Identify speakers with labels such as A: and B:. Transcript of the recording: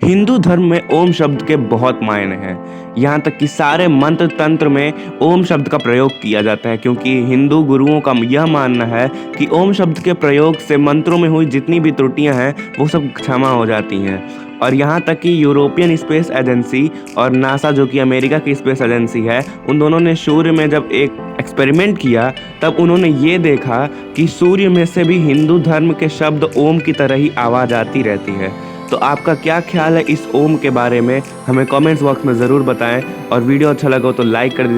A: हिंदू धर्म में ओम शब्द के बहुत मायने हैं। यहाँ तक कि सारे मंत्र तंत्र में ओम शब्द का प्रयोग किया जाता है, क्योंकि हिंदू गुरुओं का यह मानना है कि ओम शब्द के प्रयोग से मंत्रों में हुई जितनी भी त्रुटियां हैं वो सब क्षमा हो जाती हैं। और यहाँ तक कि यूरोपियन स्पेस एजेंसी और नासा, जो कि अमेरिका की स्पेस एजेंसी है, उन दोनों ने सूर्य में जब एक एक्सपेरिमेंट किया तब उन्होंने ये देखा कि सूर्य में से भी हिंदू धर्म के शब्द ओम की तरह ही आवाज़ आती रहती है। तो आपका क्या ख्याल है इस ओम के बारे में? हमें कमेंट्स बॉक्स में ज़रूर बताएं, और वीडियो अच्छा लगा हो तो लाइक कर दीजिए।